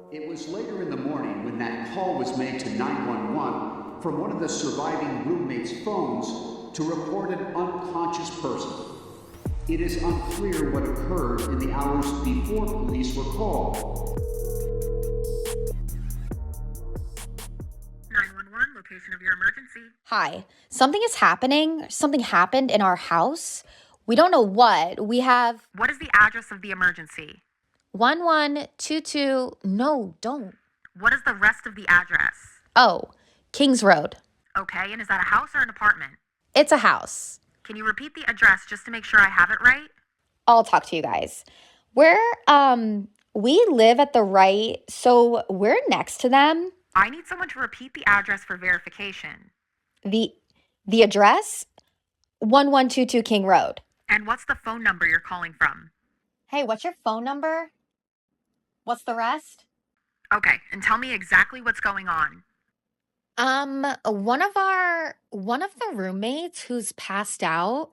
It was later in the morning when that call was made to 911 from one of the surviving roommates' phones to report an unconscious person. It is unclear what occurred in the hours before police were called. 911, location of your emergency. Hi, something is happening. Something happened in our house. We don't know what. We have What is the address of the emergency? 1122. No, don't. What is the rest of the address? Oh, Kings Road. Okay, and is that a house or an apartment? It's a house. Can you repeat the address just to make sure I have it right? I'll talk to you guys. We live at the right, so we're next to them. I need someone to repeat the address for verification. The address? 1122 King Road. And what's the phone number you're calling from? Hey, what's your phone number? What's the rest? Okay, and tell me exactly what's going on. One of the roommates who's passed out,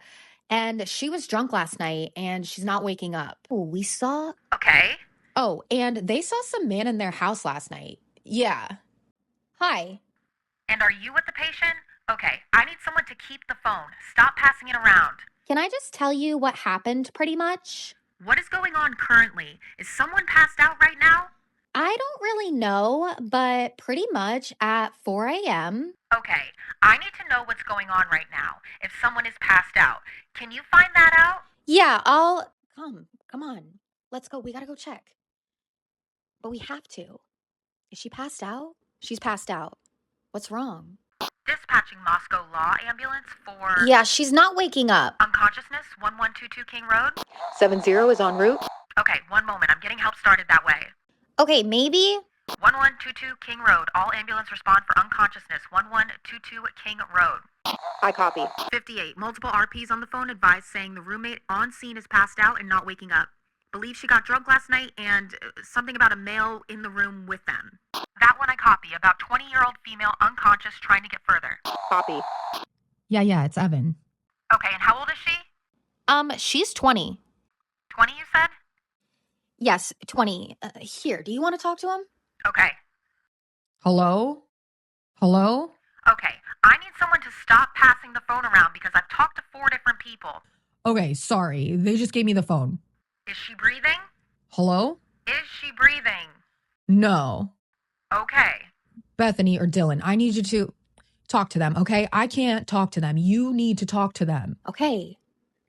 and she was drunk last night and she's not waking up. Okay. Oh, and they saw some man in their house last night. Yeah. Hi. And are you with the patient? Okay, I need someone to keep the phone. Stop passing it around. Can I just tell you what happened pretty much? What is going on currently? Is someone passed out right now? I don't really know, but pretty much at 4 a.m. Okay, I need to know what's going on right now. If someone is passed out, can you find that out? Yeah, come on. Let's go. We gotta go check. But we have to. Is she passed out? She's passed out. What's wrong? Dispatching Moscow Law Ambulance for... Yeah, she's not waking up. Unconsciousness, 1122 King Road. 70 is en route. Okay, one moment. I'm getting help started that way. Okay, maybe. 1122 King Road. All ambulance respond for unconsciousness. 1122 King Road. I copy. 58. Multiple RPs on the phone advised saying the roommate on scene is passed out and not waking up. Believe she got drunk last night and something about a male in the room with them. That one I copy. About 20-year-old female unconscious trying to get further. Copy. Yeah, it's Evan. Okay, and how old is she? She's 20. 20, you said? Yes, 20. Here, do you want to talk to him? Okay. Hello? Okay, I need someone to stop passing the phone around because I've talked to 4 different people. Okay, sorry. They just gave me the phone. Is she breathing? Hello? Is she breathing? No. Okay. Bethany or Dylan, I need you to talk to them, okay? I can't talk to them. You need to talk to them. Okay.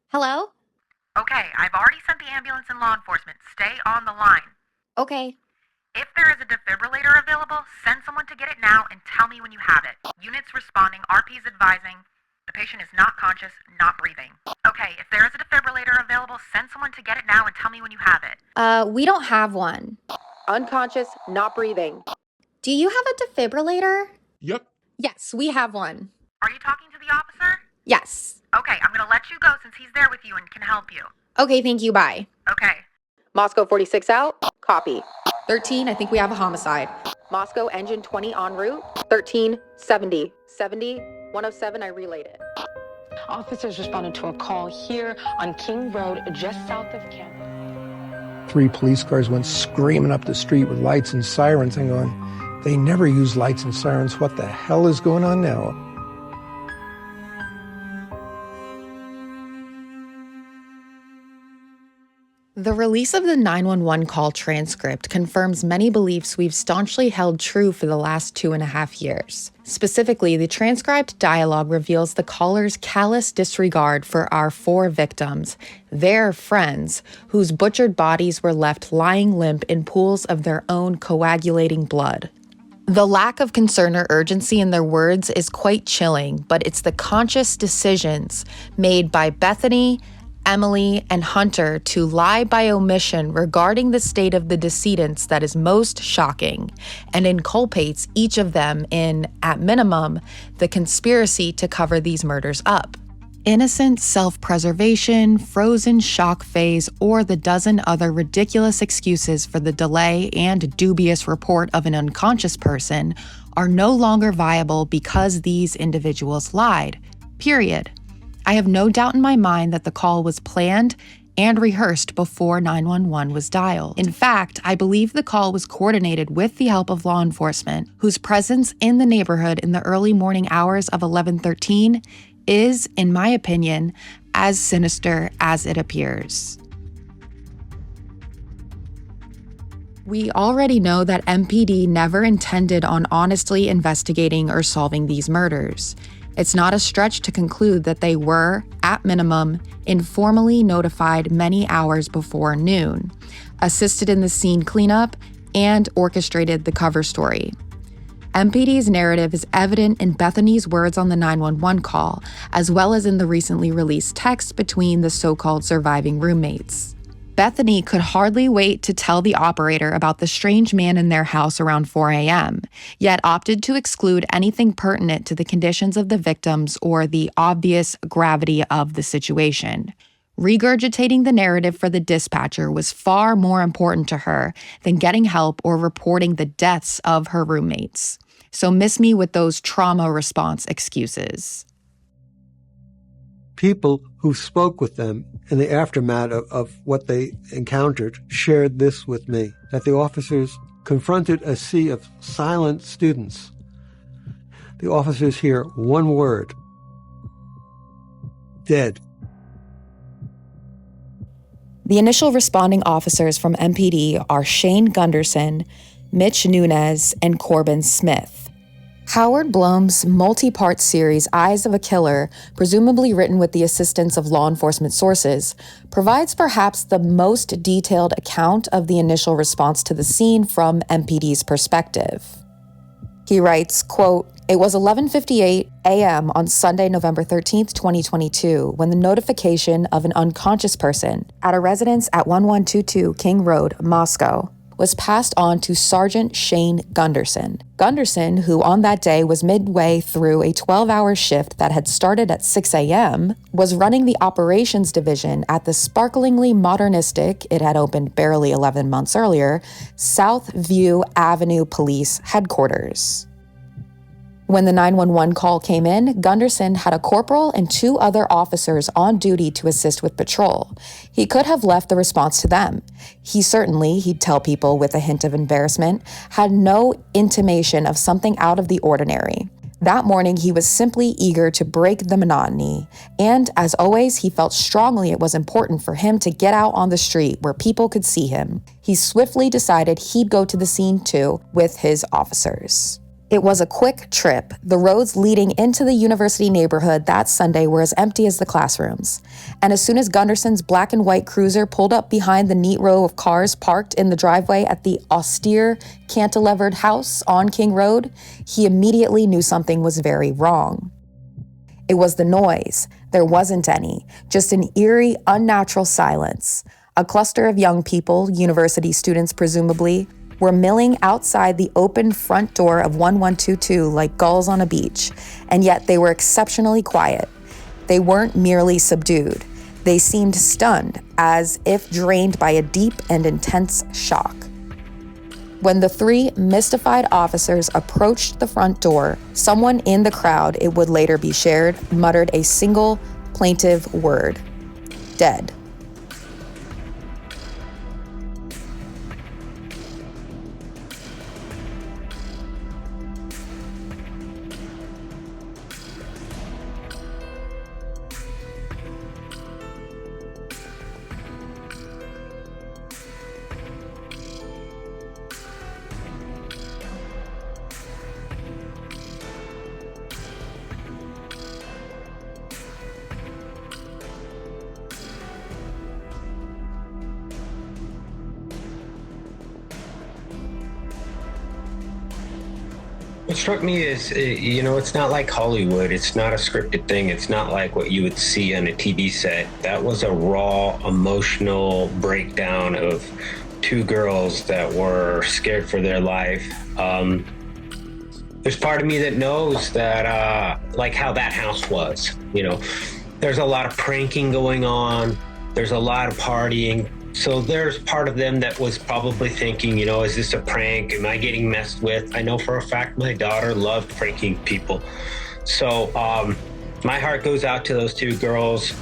Hello? Okay, I've already sent the ambulance and law enforcement. Stay on the line. Okay. If there is a defibrillator available, send someone to get it now and tell me when you have it. Units responding, RPs advising. The patient is not conscious, not breathing. Okay, if there is a defibrillator available, send someone to get it now and tell me when you have it. We don't have one. Unconscious, not breathing. Do you have a defibrillator? Yep. Yes, we have one. Are you talking to the officer? Yes. Okay, I'm gonna let you go since he's there with you and can help you. Okay, thank you. Bye. Okay. Moscow 46 out. Copy. 13, I think we have a homicide. Moscow engine 20 en route. 13, 70. 70, 107, I relayed it. Officers responded to a call here on King Road, just south of campus. 3 police cars went screaming up the street with lights and sirens. I'm going, they never use lights and sirens. What the hell is going on now? The release of the 911 call transcript confirms many beliefs we've staunchly held true for the last 2.5 years. Specifically, the transcribed dialogue reveals the caller's callous disregard for our 4 victims, their friends, whose butchered bodies were left lying limp in pools of their own coagulating blood. The lack of concern or urgency in their words is quite chilling, but it's the conscious decisions made by Bethany, Emily, and Hunter to lie by omission regarding the state of the decedents that is most shocking and inculpates each of them in, at minimum, the conspiracy to cover these murders up. Innocent self-preservation, frozen shock phase, or the dozen other ridiculous excuses for the delay and dubious report of an unconscious person are no longer viable because these individuals lied. Period. I have no doubt in my mind that the call was planned and rehearsed before 911 was dialed. In fact, I believe the call was coordinated with the help of law enforcement, whose presence in the neighborhood in the early morning hours of 11/13 is, in my opinion, as sinister as it appears. We already know that MPD never intended on honestly investigating or solving these murders. It's not a stretch to conclude that they were, at minimum, informally notified many hours before noon, assisted in the scene cleanup, and orchestrated the cover story. MPD's narrative is evident in Bethany's words on the 911 call, as well as in the recently released text between the so-called surviving roommates. Bethany could hardly wait to tell the operator about the strange man in their house around 4 a.m., yet opted to exclude anything pertinent to the conditions of the victims or the obvious gravity of the situation. Regurgitating the narrative for the dispatcher was far more important to her than getting help or reporting the deaths of her roommates. So miss me with those trauma response excuses. People who spoke with them in the aftermath of what they encountered shared this with me, that the officers confronted a sea of silent students. The officers hear one word: dead. The initial responding officers from MPD are Shane Gunderson, Mitch Nunez, and Corbin Smith. Howard Blum's multi-part series Eyes of a Killer, presumably written with the assistance of law enforcement sources, provides perhaps the most detailed account of the initial response to the scene from MPD's perspective. He writes, quote, "It was 11:58 a.m. on Sunday, November 13th, 2022, when the notification of an unconscious person at a residence at 1122 King Road, Moscow, was passed on to Sergeant Shane Gunderson. Gunderson, who on that day was midway through a 12-hour shift that had started at 6 a.m., was running the operations division at the sparklingly modernistic, it had opened barely 11 months earlier, South View Avenue Police Headquarters. When the 911 call came in, Gunderson had a corporal and 2 other officers on duty to assist with patrol. He could have left the response to them. He certainly, he'd tell people with a hint of embarrassment, had no intimation of something out of the ordinary. That morning, he was simply eager to break the monotony. And as always, he felt strongly it was important for him to get out on the street where people could see him. He swiftly decided he'd go to the scene too with his officers. It was a quick trip. The roads leading into the university neighborhood that Sunday were as empty as the classrooms. And as soon as Gunderson's black and white cruiser pulled up behind the neat row of cars parked in the driveway at the austere, cantilevered house on King Road, he immediately knew something was very wrong. It was the noise. There wasn't any, just an eerie, unnatural silence. A cluster of young people, university students presumably, were milling outside the open front door of 1122 like gulls on a beach, and yet they were exceptionally quiet. They weren't merely subdued. They seemed stunned, as if drained by a deep and intense shock. When the 3 mystified officers approached the front door, someone in the crowd, it would later be shared, muttered a single plaintive word: dead. What struck me is, it's not like Hollywood. It's not a scripted thing. It's not like what you would see on a TV set. That was a raw, emotional breakdown of 2 girls that were scared for their life. There's part of me that knows that, like how that house was, there's a lot of pranking going on. There's a lot of partying. So there's part of them that was probably thinking, is this a prank? Am I getting messed with? I know for a fact my daughter loved pranking people. So my heart goes out to those 2 girls.